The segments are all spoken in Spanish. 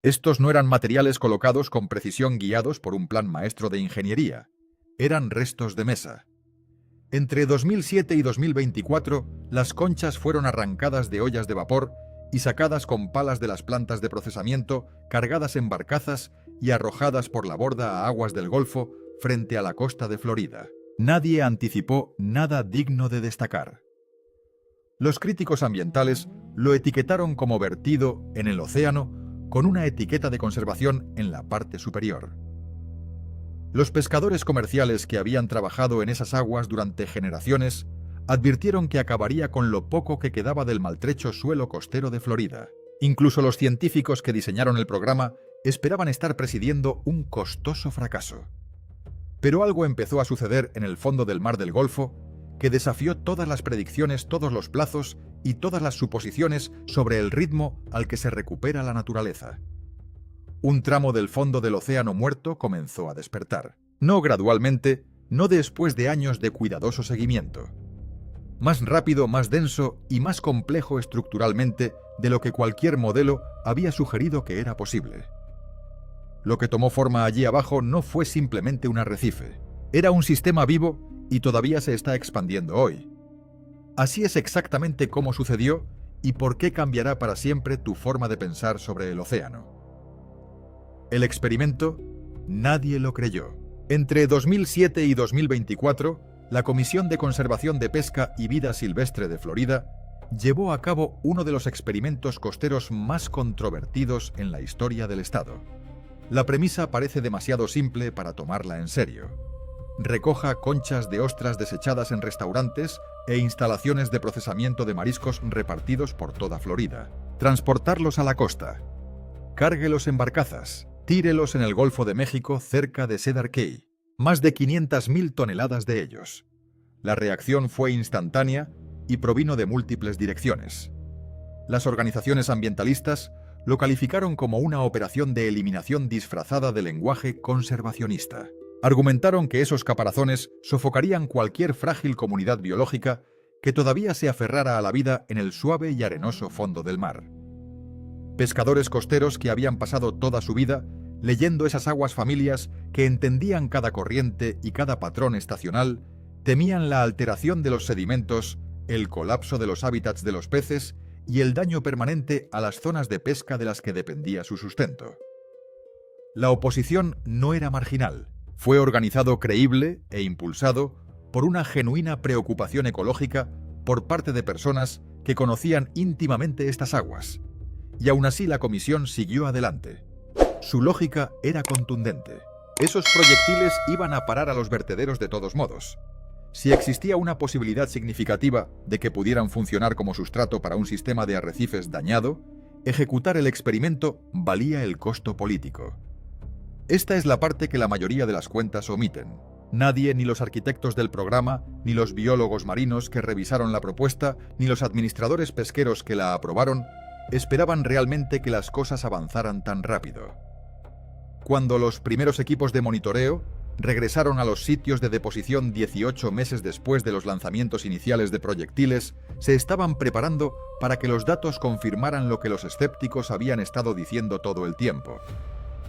Estos no eran materiales colocados con precisión guiados por un plan maestro de ingeniería. Eran restos de mesa. Entre 2007 y 2024, las conchas fueron arrancadas de ollas de vapor y sacadas con palas de las plantas de procesamiento, cargadas en barcazas y arrojadas por la borda a aguas del Golfo frente a la costa de Florida. Nadie anticipó nada digno de destacar. Los críticos ambientales lo etiquetaron como vertido en el océano con una etiqueta de conservación en la parte superior. Los pescadores comerciales que habían trabajado en esas aguas durante generaciones advirtieron que acabaría con lo poco que quedaba del maltrecho suelo costero de Florida. Incluso los científicos que diseñaron el programa esperaban estar presidiendo un costoso fracaso. Pero algo empezó a suceder en el fondo del mar del Golfo que desafió todas las predicciones, todos los plazos y todas las suposiciones sobre el ritmo al que se recupera la naturaleza. Un tramo del fondo del océano muerto comenzó a despertar. No gradualmente, no después de años de cuidadoso seguimiento. Más rápido, más denso y más complejo estructuralmente de lo que cualquier modelo había sugerido que era posible. Lo que tomó forma allí abajo no fue simplemente un arrecife. Era un sistema vivo y todavía se está expandiendo hoy. Así es exactamente cómo sucedió y por qué cambiará para siempre tu forma de pensar sobre el océano. El experimento, nadie lo creyó. Entre 2007 y 2024, la Comisión de Conservación de Pesca y Vida Silvestre de Florida llevó a cabo uno de los experimentos costeros más controvertidos en la historia del estado. La premisa parece demasiado simple para tomarla en serio. Recoja conchas de ostras desechadas en restaurantes e instalaciones de procesamiento de mariscos repartidos por toda Florida. Transportarlos a la costa. Cárguelos en barcazas. Tírelos en el Golfo de México cerca de Cedar Cay. Más de 500.000 toneladas de ellos. La reacción fue instantánea y provino de múltiples direcciones. Las organizaciones ambientalistas lo calificaron como una operación de eliminación disfrazada de lenguaje conservacionista. Argumentaron que esos caparazones sofocarían cualquier frágil comunidad biológica que todavía se aferrara a la vida en el suave y arenoso fondo del mar. Pescadores costeros que habían pasado toda su vida leyendo esas aguas familias que entendían cada corriente y cada patrón estacional, temían la alteración de los sedimentos, el colapso de los hábitats de los peces y el daño permanente a las zonas de pesca de las que dependía su sustento. La oposición no era marginal. Fue organizado creíble e impulsado por una genuina preocupación ecológica por parte de personas que conocían íntimamente estas aguas. Y aún así la comisión siguió adelante. Su lógica era contundente. Esos proyectiles iban a parar a los vertederos de todos modos. Si existía una posibilidad significativa de que pudieran funcionar como sustrato para un sistema de arrecifes dañado, ejecutar el experimento valía el costo político. Esta es la parte que la mayoría de las cuentas omiten. Nadie, ni los arquitectos del programa, ni los biólogos marinos que revisaron la propuesta, ni los administradores pesqueros que la aprobaron, esperaban realmente que las cosas avanzaran tan rápido. Cuando los primeros equipos de monitoreo regresaron a los sitios de deposición 18 meses después de los lanzamientos iniciales de proyectiles, se estaban preparando para que los datos confirmaran lo que los escépticos habían estado diciendo todo el tiempo.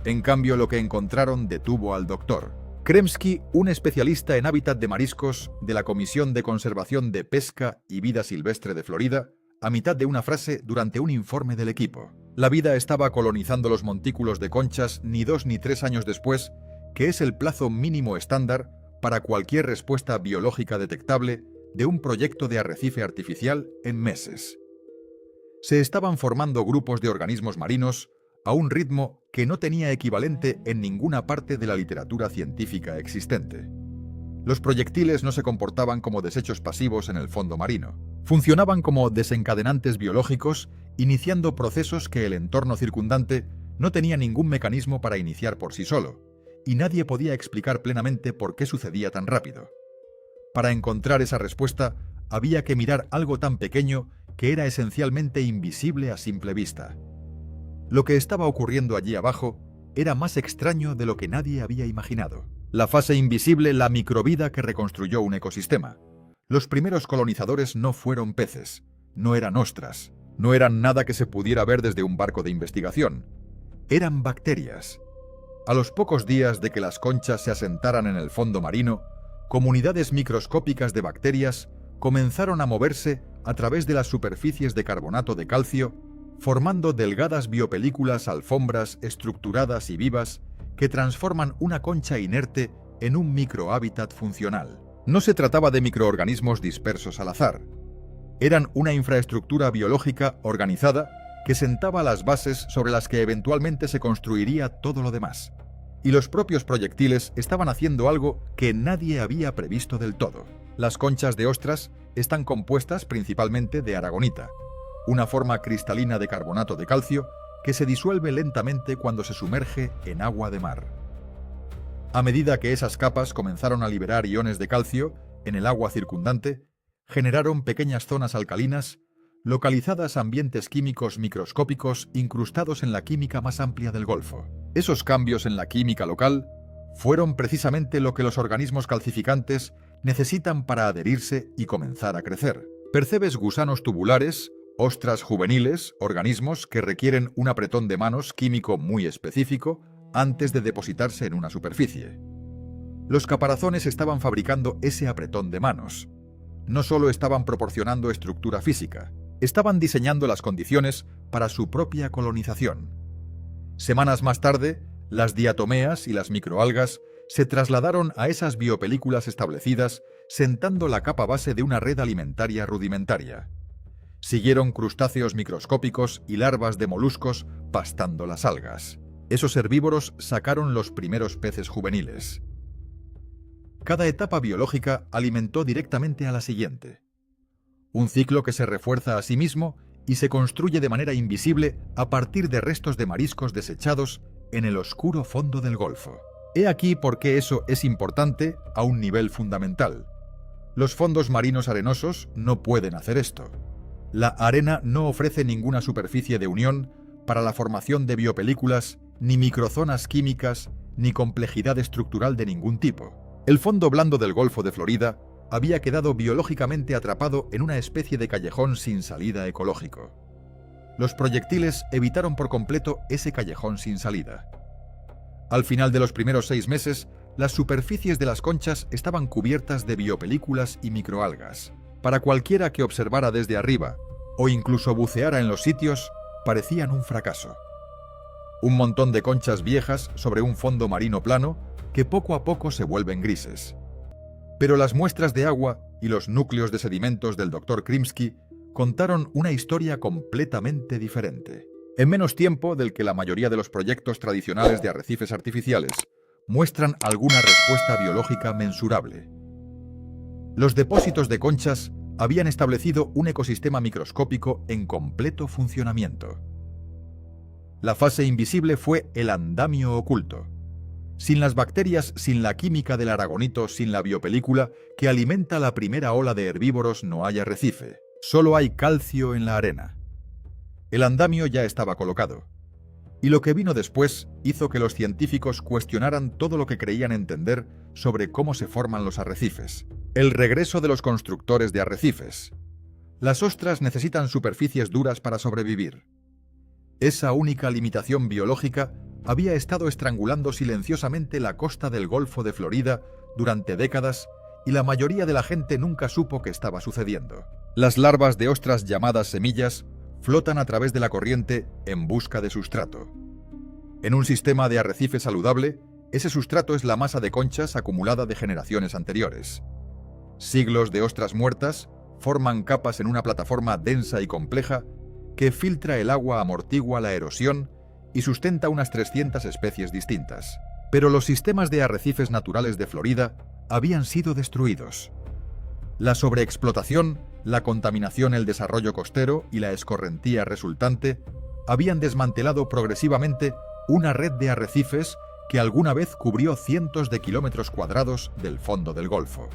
En cambio, lo que encontraron detuvo al doctor Kremski, un especialista en hábitat de mariscos de la Comisión de Conservación de Pesca y Vida Silvestre de Florida, a mitad de una frase durante un informe del equipo. La vida estaba colonizando los montículos de conchas ni 2 ni 3 años después, que es el plazo mínimo estándar para cualquier respuesta biológica detectable de un proyecto de arrecife artificial en meses. Se estaban formando grupos de organismos marinos a un ritmo que no tenía equivalente en ninguna parte de la literatura científica existente. Los proyectiles no se comportaban como desechos pasivos en el fondo marino. Funcionaban como desencadenantes biológicos, iniciando procesos que el entorno circundante no tenía ningún mecanismo para iniciar por sí solo, y nadie podía explicar plenamente por qué sucedía tan rápido. Para encontrar esa respuesta, había que mirar algo tan pequeño que era esencialmente invisible a simple vista. Lo que estaba ocurriendo allí abajo era más extraño de lo que nadie había imaginado. La fase invisible, la microvida que reconstruyó un ecosistema. Los primeros colonizadores no fueron peces, no eran ostras, no eran nada que se pudiera ver desde un barco de investigación. eran bacterias. A los pocos días de que las conchas se asentaran en el fondo marino, comunidades microscópicas de bacterias comenzaron a moverse a través de las superficies de carbonato de calcio, formando delgadas biopelículas alfombras estructuradas y vivas que transforman una concha inerte en un microhábitat funcional. No se trataba de microorganismos dispersos al azar. Eran una infraestructura biológica organizada que sentaba las bases sobre las que eventualmente se construiría todo lo demás. Y los propios proyectiles estaban haciendo algo que nadie había previsto del todo. Las conchas de ostras están compuestas principalmente de aragonita, una forma cristalina de carbonato de calcio que se disuelve lentamente cuando se sumerge en agua de mar. A medida que esas capas comenzaron a liberar iones de calcio en el agua circundante, generaron pequeñas zonas alcalinas, localizadas ambientes químicos microscópicos incrustados en la química más amplia del Golfo. Esos cambios en la química local fueron precisamente lo que los organismos calcificantes necesitan para adherirse y comenzar a crecer. Percebes gusanos tubulares, ostras juveniles, organismos que requieren un apretón de manos químico muy específico antes de depositarse en una superficie. Los caparazones estaban fabricando ese apretón de manos. No solo estaban proporcionando estructura física, estaban diseñando las condiciones para su propia colonización. Semanas más tarde, las diatomeas y las microalgas se trasladaron a esas biopelículas establecidas, sentando la capa base de una red alimentaria rudimentaria. Siguieron crustáceos microscópicos y larvas de moluscos pastando las algas. Esos herbívoros sacaron los primeros peces juveniles. Cada etapa biológica alimentó directamente a la siguiente. Un ciclo que se refuerza a sí mismo y se construye de manera invisible a partir de restos de mariscos desechados en el oscuro fondo del Golfo. He aquí por qué eso es importante a un nivel fundamental. Los fondos marinos arenosos no pueden hacer esto. La arena no ofrece ninguna superficie de unión para la formación de biopelículas, ni microzonas químicas, ni complejidad estructural de ningún tipo. El fondo blando del Golfo de Florida había quedado biológicamente atrapado en una especie de callejón sin salida ecológico. Los proyectiles evitaron por completo ese callejón sin salida. Al final de los primeros 6 meses, las superficies de las conchas estaban cubiertas de biopelículas y microalgas. Para cualquiera que observara desde arriba o incluso buceara en los sitios, parecían un fracaso. Un montón de conchas viejas sobre un fondo marino plano que poco a poco se vuelven grises. Pero las muestras de agua y los núcleos de sedimentos del Dr. Krimsky contaron una historia completamente diferente. En menos tiempo del que la mayoría de los proyectos tradicionales de arrecifes artificiales, muestran alguna respuesta biológica mensurable. Los depósitos de conchas habían establecido un ecosistema microscópico en completo funcionamiento. La fase invisible fue el andamio oculto. Sin las bacterias, sin la química del aragonito, sin la biopelícula que alimenta la primera ola de herbívoros, no hay arrecife. Solo hay calcio en la arena. El andamio ya estaba colocado. Y lo que vino después hizo que los científicos cuestionaran todo lo que creían entender sobre cómo se forman los arrecifes. El regreso de los constructores de arrecifes. Las ostras necesitan superficies duras para sobrevivir. Esa única limitación biológica había estado estrangulando silenciosamente la costa del Golfo de Florida durante décadas y la mayoría de la gente nunca supo qué estaba sucediendo. Las larvas de ostras llamadas semillas flotan a través de la corriente en busca de sustrato. En un sistema de arrecife saludable, ese sustrato es la masa de conchas acumulada de generaciones anteriores. Siglos de ostras muertas forman capas en una plataforma densa y compleja que filtra el agua, amortigua la erosión y sustenta unas 300 especies distintas. Pero los sistemas de arrecifes naturales de Florida habían sido destruidos. La sobreexplotación, la contaminación, el desarrollo costero y la escorrentía resultante habían desmantelado progresivamente una red de arrecifes que alguna vez cubrió cientos de kilómetros cuadrados del fondo del Golfo.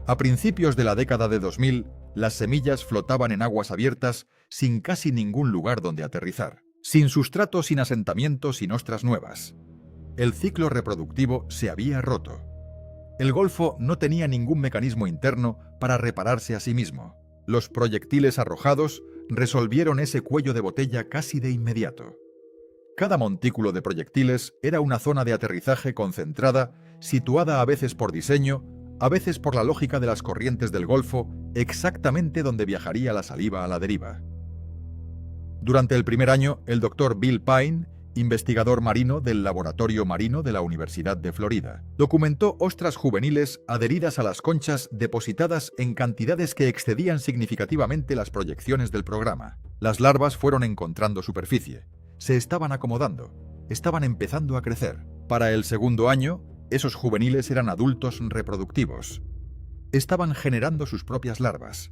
A principios de la década de 2000, las semillas flotaban en aguas abiertas sin casi ningún lugar donde aterrizar. Sin sustrato, sin asentamiento, sin ostras nuevas. El ciclo reproductivo se había roto. El Golfo no tenía ningún mecanismo interno para repararse a sí mismo. Los proyectiles arrojados resolvieron ese cuello de botella casi de inmediato. Cada montículo de proyectiles era una zona de aterrizaje concentrada, situada a veces por diseño, a veces por la lógica de las corrientes del Golfo, exactamente donde viajaría la saliva a la deriva. Durante el primer año, el Dr. Bill Pine, investigador marino del Laboratorio Marino de la Universidad de Florida, documentó ostras juveniles adheridas a las conchas depositadas en cantidades que excedían significativamente las proyecciones del programa. Las larvas fueron encontrando superficie, se estaban acomodando, estaban empezando a crecer. Para el segundo año, esos juveniles eran adultos reproductivos. Estaban generando sus propias larvas.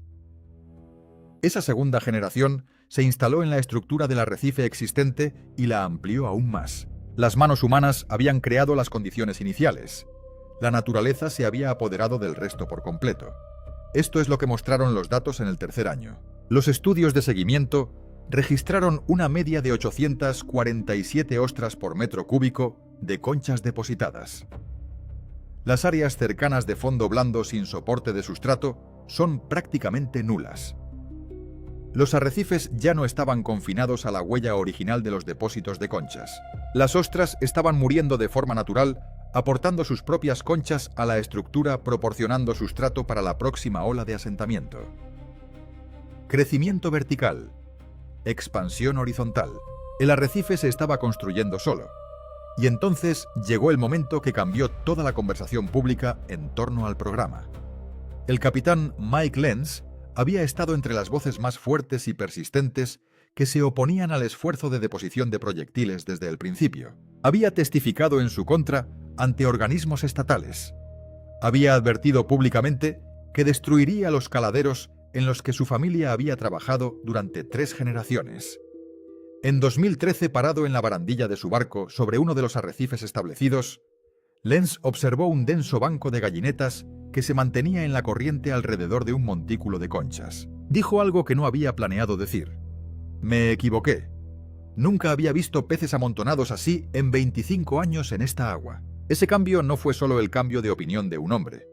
Esa segunda generación se instaló en la estructura del arrecife existente y la amplió aún más. Las manos humanas habían creado las condiciones iniciales. La naturaleza se había apoderado del resto por completo. Esto es lo que mostraron los datos en el tercer año. Los estudios de seguimiento registraron una media de 847 ostras por metro cúbico de conchas depositadas. Las áreas cercanas de fondo blando sin soporte de sustrato son prácticamente nulas. Los arrecifes ya no estaban confinados a la huella original de los depósitos de conchas. Las ostras estaban muriendo de forma natural, aportando sus propias conchas a la estructura, proporcionando sustrato para la próxima ola de asentamiento. Crecimiento vertical. Expansión horizontal. El arrecife se estaba construyendo solo. Y entonces llegó el momento que cambió toda la conversación pública en torno al programa. El capitán Mike Lenz había estado entre las voces más fuertes y persistentes que se oponían al esfuerzo de deposición de proyectiles desde el principio. Había testificado en su contra ante organismos estatales. Había advertido públicamente que destruiría los caladeros en los que su familia había trabajado durante 3 generaciones. En 2013, parado en la barandilla de su barco sobre uno de los arrecifes establecidos, Lenz observó un denso banco de gallinetas que se mantenía en la corriente alrededor de un montículo de conchas. Dijo algo que no había planeado decir. Me equivoqué. Nunca había visto peces amontonados así en 25 años en esta agua. Ese cambio no fue solo el cambio de opinión de un hombre.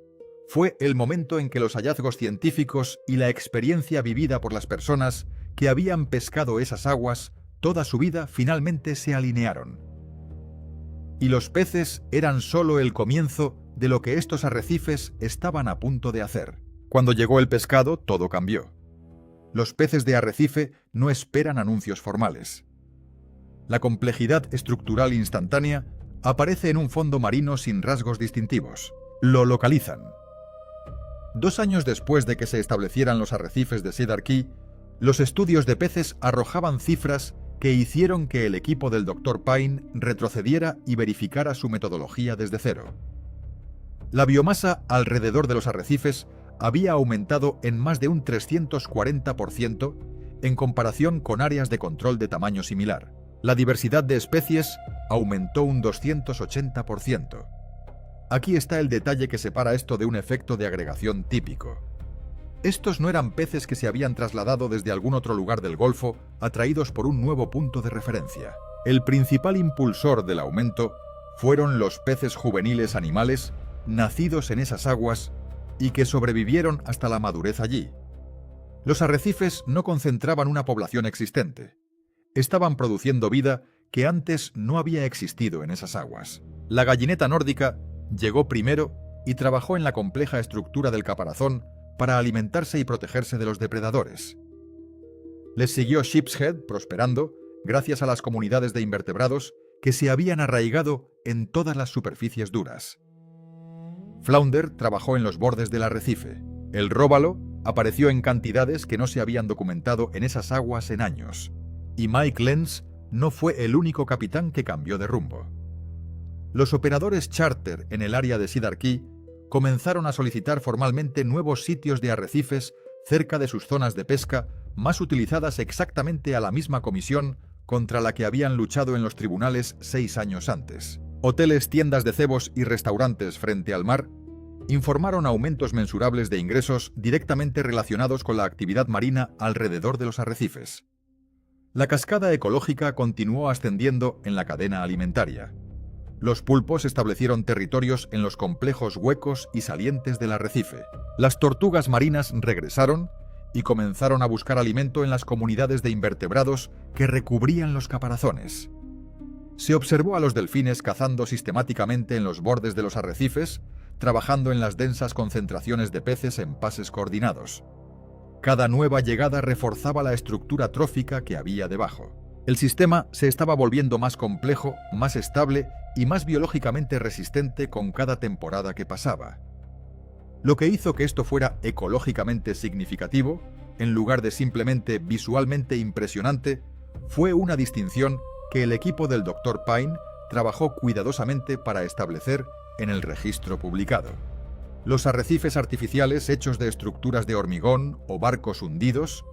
Fue el momento en que los hallazgos científicos y la experiencia vivida por las personas que habían pescado esas aguas toda su vida finalmente se alinearon. Y los peces eran solo el comienzo de lo que estos arrecifes estaban a punto de hacer. Cuando llegó el pescado, todo cambió. Los peces de arrecife no esperan anuncios formales. La complejidad estructural instantánea aparece en un fondo marino sin rasgos distintivos. Lo localizan. 2 años después de que se establecieran los arrecifes de Cedar Key, los estudios de peces arrojaban cifras que hicieron que el equipo del Dr. Pine retrocediera y verificara su metodología desde cero. La biomasa alrededor de los arrecifes había aumentado en más de un 340% en comparación con áreas de control de tamaño similar. La diversidad de especies aumentó un 280%. Aquí está el detalle que separa esto de un efecto de agregación típico. Estos no eran peces que se habían trasladado desde algún otro lugar del Golfo, atraídos por un nuevo punto de referencia. El principal impulsor del aumento fueron los peces juveniles animales nacidos en esas aguas y que sobrevivieron hasta la madurez allí. Los arrecifes no concentraban una población existente. Estaban produciendo vida que antes no había existido en esas aguas. La gallineta nórdica llegó primero y trabajó en la compleja estructura del caparazón para alimentarse y protegerse de los depredadores. Les siguió Sheepshead prosperando gracias a las comunidades de invertebrados que se habían arraigado en todas las superficies duras. Flounder trabajó en los bordes del arrecife. El róbalo apareció en cantidades que no se habían documentado en esas aguas en años. Y Mike Lenz no fue el único capitán que cambió de rumbo. Los operadores charter en el área de Cedar Key comenzaron a solicitar formalmente nuevos sitios de arrecifes cerca de sus zonas de pesca, más utilizadas exactamente a la misma comisión contra la que habían luchado en los tribunales 6 años antes. Hoteles, tiendas de cebos y restaurantes frente al mar informaron aumentos mensurables de ingresos directamente relacionados con la actividad marina alrededor de los arrecifes. La cascada ecológica continuó ascendiendo en la cadena alimentaria. Los pulpos establecieron territorios en los complejos huecos y salientes del arrecife. Las tortugas marinas regresaron y comenzaron a buscar alimento en las comunidades de invertebrados que recubrían los caparazones. Se observó a los delfines cazando sistemáticamente en los bordes de los arrecifes, trabajando en las densas concentraciones de peces en pases coordinados. Cada nueva llegada reforzaba la estructura trófica que había debajo. El sistema se estaba volviendo más complejo, más estable y más biológicamente resistente con cada temporada que pasaba. Lo que hizo que esto fuera ecológicamente significativo, en lugar de simplemente visualmente impresionante, fue una distinción que el equipo del Dr. Pine trabajó cuidadosamente para establecer en el registro publicado. Los arrecifes artificiales hechos de estructuras de hormigón o barcos hundidos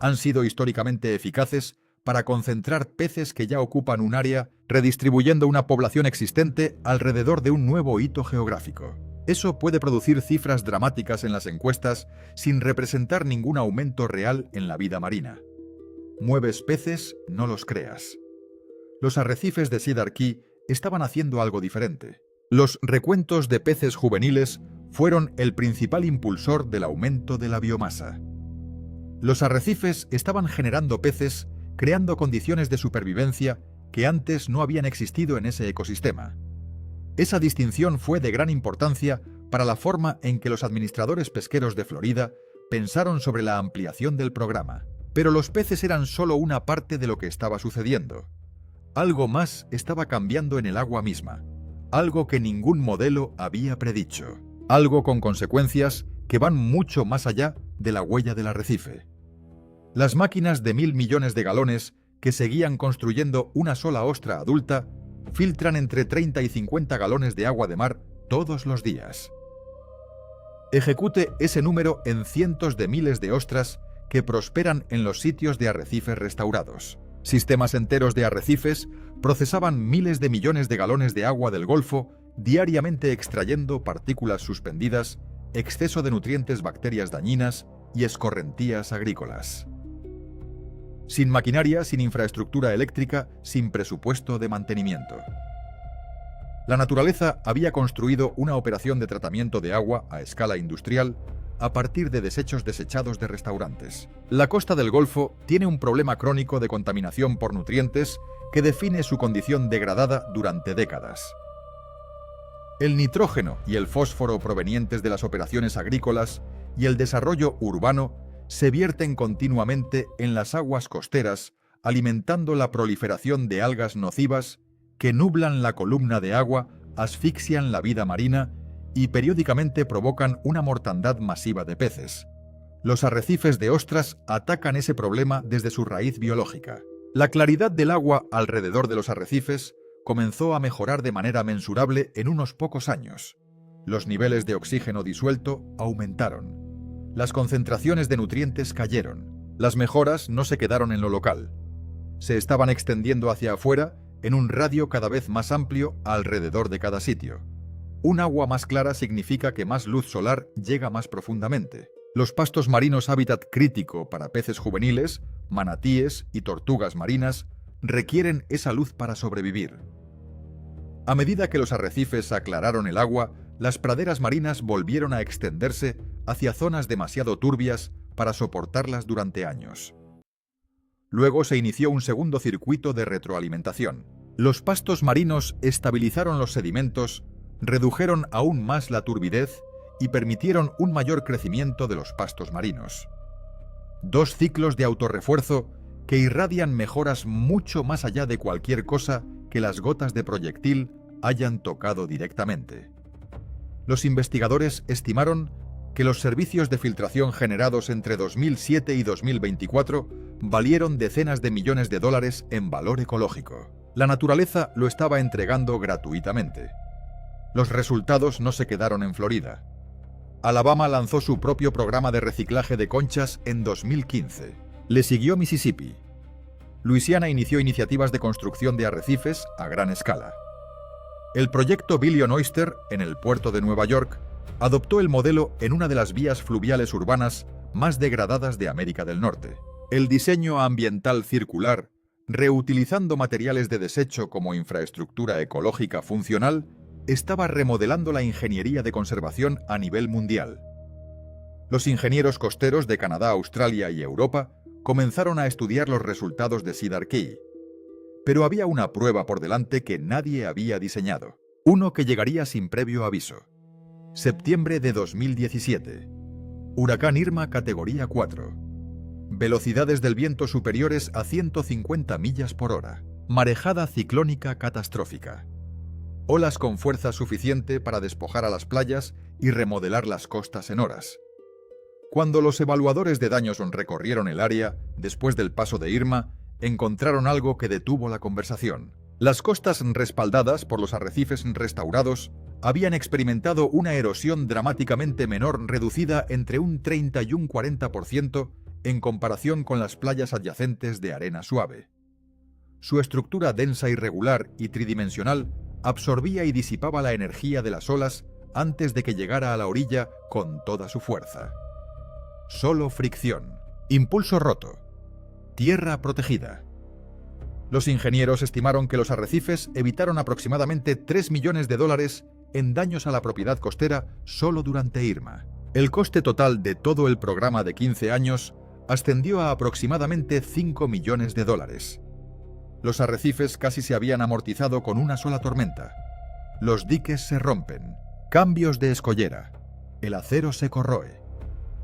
han sido históricamente eficaces para concentrar peces que ya ocupan un área, redistribuyendo una población existente alrededor de un nuevo hito geográfico. Eso puede producir cifras dramáticas en las encuestas sin representar ningún aumento real en la vida marina. Mueves peces, no los creas. Los arrecifes de Cedar Key estaban haciendo algo diferente. Los recuentos de peces juveniles fueron el principal impulsor del aumento de la biomasa. Los arrecifes estaban generando peces, creando condiciones de supervivencia que antes no habían existido en ese ecosistema. Esa distinción fue de gran importancia para la forma en que los administradores pesqueros de Florida pensaron sobre la ampliación del programa. Pero los peces eran solo una parte de lo que estaba sucediendo. Algo más estaba cambiando en el agua misma, algo que ningún modelo había predicho, algo con consecuencias que van mucho más allá de la huella del arrecife. Las máquinas de 1.000 millones de galones que seguían construyendo una sola ostra adulta filtran entre 30 y 50 galones de agua de mar todos los días. Ejecute ese número en cientos de miles de ostras que prosperan en los sitios de arrecifes restaurados. Sistemas enteros de arrecifes procesaban miles de millones de galones de agua del Golfo, diariamente extrayendo partículas suspendidas, exceso de nutrientes, bacterias dañinas y escorrentías agrícolas. Sin maquinaria, sin infraestructura eléctrica, sin presupuesto de mantenimiento. La naturaleza había construido una operación de tratamiento de agua a escala industrial a partir de desechos desechados de restaurantes. La costa del Golfo tiene un problema crónico de contaminación por nutrientes que define su condición degradada durante décadas. El nitrógeno y el fósforo provenientes de las operaciones agrícolas y el desarrollo urbano se vierten continuamente en las aguas costeras, alimentando la proliferación de algas nocivas que nublan la columna de agua, asfixian la vida marina y periódicamente provocan una mortandad masiva de peces. Los arrecifes de ostras atacan ese problema desde su raíz biológica. La claridad del agua alrededor de los arrecifes comenzó a mejorar de manera mensurable en unos pocos años. Los niveles de oxígeno disuelto aumentaron. Las concentraciones de nutrientes cayeron. Las mejoras no se quedaron en lo local. Se estaban extendiendo hacia afuera en un radio cada vez más amplio alrededor de cada sitio. Un agua más clara significa que más luz solar llega más profundamente. Los pastos marinos, hábitat crítico para peces juveniles, manatíes y tortugas marinas, requieren esa luz para sobrevivir. A medida que los arrecifes aclararon el agua, las praderas marinas volvieron a extenderse hacia zonas demasiado turbias para soportarlas durante años. Luego se inició un segundo circuito de retroalimentación. Los pastos marinos estabilizaron los sedimentos, redujeron aún más la turbidez y permitieron un mayor crecimiento de los pastos marinos. Dos ciclos de autorrefuerzo que irradian mejoras mucho más allá de cualquier cosa que las gotas de proyectil hayan tocado directamente. Los investigadores estimaron que los servicios de filtración generados entre 2007 y 2024 valieron decenas de millones de dólares en valor ecológico. La naturaleza lo estaba entregando gratuitamente. Los resultados no se quedaron en Florida. Alabama lanzó su propio programa de reciclaje de conchas en 2015. Le siguió Mississippi. Luisiana inició iniciativas de construcción de arrecifes a gran escala. El proyecto Billion Oyster, en el puerto de Nueva York, adoptó el modelo en una de las vías fluviales urbanas más degradadas de América del Norte. El diseño ambiental circular, reutilizando materiales de desecho como infraestructura ecológica funcional, estaba remodelando la ingeniería de conservación a nivel mundial. Los ingenieros costeros de Canadá, Australia y Europa comenzaron a estudiar los resultados de Cedar Key. Pero había una prueba por delante que nadie había diseñado. Uno que llegaría sin previo aviso. Septiembre de 2017. Huracán Irma categoría 4. Velocidades del viento superiores a 150 millas por hora. Marejada ciclónica catastrófica. Olas con fuerza suficiente para despojar a las playas y remodelar las costas en horas. Cuando los evaluadores de daños recorrieron el área, después del paso de Irma, encontraron algo que detuvo la conversación. Las costas respaldadas por los arrecifes restaurados habían experimentado una erosión dramáticamente menor, reducida entre un 30 y un 40% en comparación con las playas adyacentes de arena suave. Su estructura densa, irregular y tridimensional absorbía y disipaba la energía de las olas antes de que llegara a la orilla con toda su fuerza. Solo fricción. Impulso roto. Tierra protegida. Los ingenieros estimaron que los arrecifes evitaron aproximadamente $3 millones en daños a la propiedad costera solo durante Irma. El coste total de todo el programa de 15 años ascendió a aproximadamente $5 millones. Los arrecifes casi se habían amortizado con una sola tormenta. Los diques se rompen. Cambios de escollera. El acero se corroe.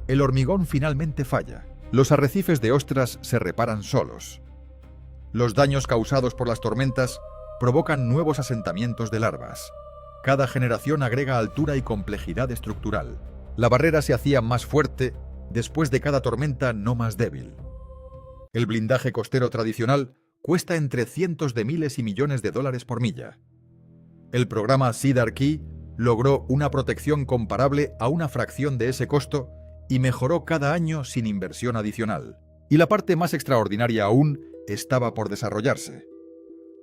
El hormigón finalmente falla. Los arrecifes de ostras se reparan solos. Los daños causados por las tormentas provocan nuevos asentamientos de larvas. Cada generación agrega altura y complejidad estructural. La barrera se hacía más fuerte después de cada tormenta, no más débil. El blindaje costero tradicional cuesta entre cientos de miles y millones de dólares por milla. El programa Cedar Key logró una protección comparable a una fracción de ese costo y mejoró cada año sin inversión adicional. Y la parte más extraordinaria aún estaba por desarrollarse.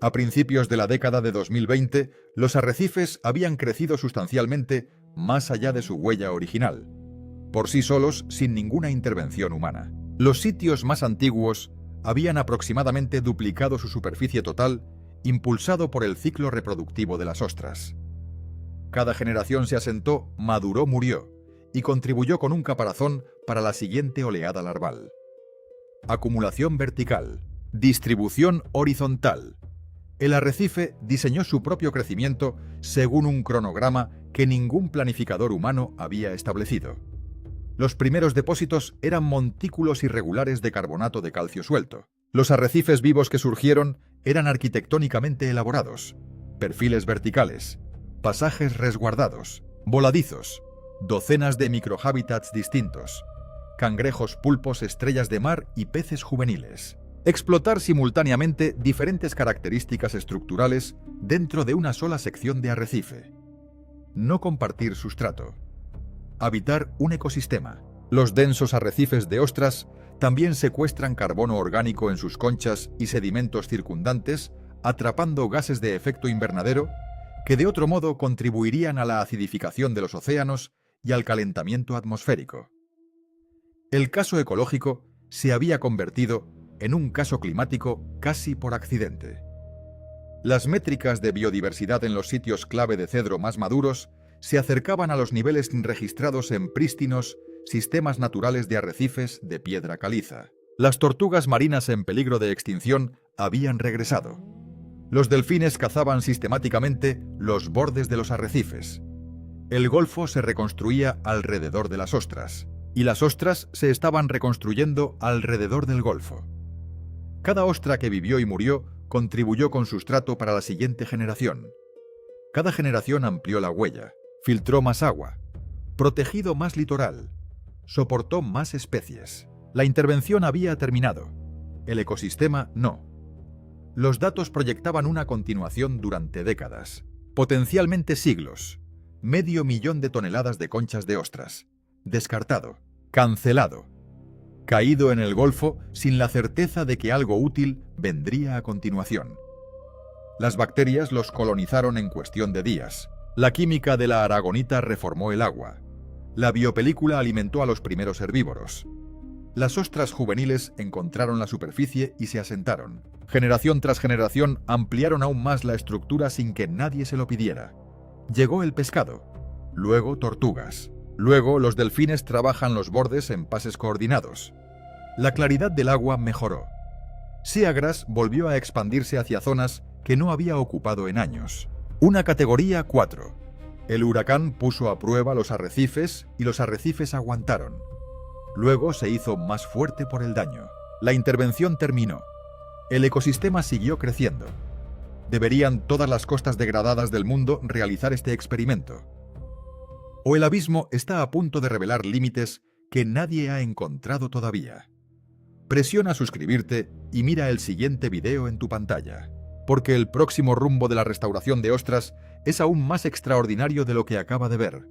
A principios de la década de 2020, los arrecifes habían crecido sustancialmente más allá de su huella original, por sí solos, sin ninguna intervención humana. Los sitios más antiguos habían aproximadamente duplicado su superficie total, impulsado por el ciclo reproductivo de las ostras. Cada generación se asentó, maduró, murió, y contribuyó con un caparazón para la siguiente oleada larval. Acumulación vertical. Distribución horizontal. El arrecife diseñó su propio crecimiento según un cronograma que ningún planificador humano había establecido. Los primeros depósitos eran montículos irregulares de carbonato de calcio suelto. Los arrecifes vivos que surgieron eran arquitectónicamente elaborados, perfiles verticales, pasajes resguardados, voladizos, docenas de microhábitats distintos, cangrejos, pulpos, estrellas de mar y peces juveniles. Explotar simultáneamente diferentes características estructurales dentro de una sola sección de arrecife. No compartir sustrato. Habitar un ecosistema. Los densos arrecifes de ostras también secuestran carbono orgánico en sus conchas y sedimentos circundantes, atrapando gases de efecto invernadero que de otro modo contribuirían a la acidificación de los océanos y al calentamiento atmosférico. El caso ecológico se había convertido en un caso climático casi por accidente. Las métricas de biodiversidad en los sitios clave de cedro más maduros se acercaban a los niveles registrados en prístinos sistemas naturales de arrecifes de piedra caliza. Las tortugas marinas en peligro de extinción habían regresado. Los delfines cazaban sistemáticamente los bordes de los arrecifes. El golfo se reconstruía alrededor de las ostras, y las ostras se estaban reconstruyendo alrededor del golfo. Cada ostra que vivió y murió contribuyó con sustrato para la siguiente generación. Cada generación amplió la huella, filtró más agua, protegido más litoral, soportó más especies. La intervención había terminado, el ecosistema no. Los datos proyectaban una continuación durante décadas, potencialmente siglos. 500.000 de toneladas de conchas de ostras. Descartado, cancelado, caído en el Golfo sin la certeza de que algo útil vendría a continuación. Las bacterias los colonizaron en cuestión de días. La química de la aragonita reformó el agua. La biopelícula alimentó a los primeros herbívoros. Las ostras juveniles encontraron la superficie y se asentaron. Generación tras generación ampliaron aún más la estructura sin que nadie se lo pidiera. Llegó el pescado, luego tortugas, luego los delfines trabajan los bordes en pases coordinados. La claridad del agua mejoró. Seagrass volvió a expandirse hacia zonas que no había ocupado en años. Una categoría 4. El huracán puso a prueba los arrecifes y los arrecifes aguantaron. Luego se hizo más fuerte por el daño. La intervención terminó. El ecosistema siguió creciendo. ¿Deberían todas las costas degradadas del mundo realizar este experimento? ¿O el abismo está a punto de revelar límites que nadie ha encontrado todavía? Presiona suscribirte y mira el siguiente video en tu pantalla, porque el próximo rumbo de la restauración de ostras es aún más extraordinario de lo que acaba de ver.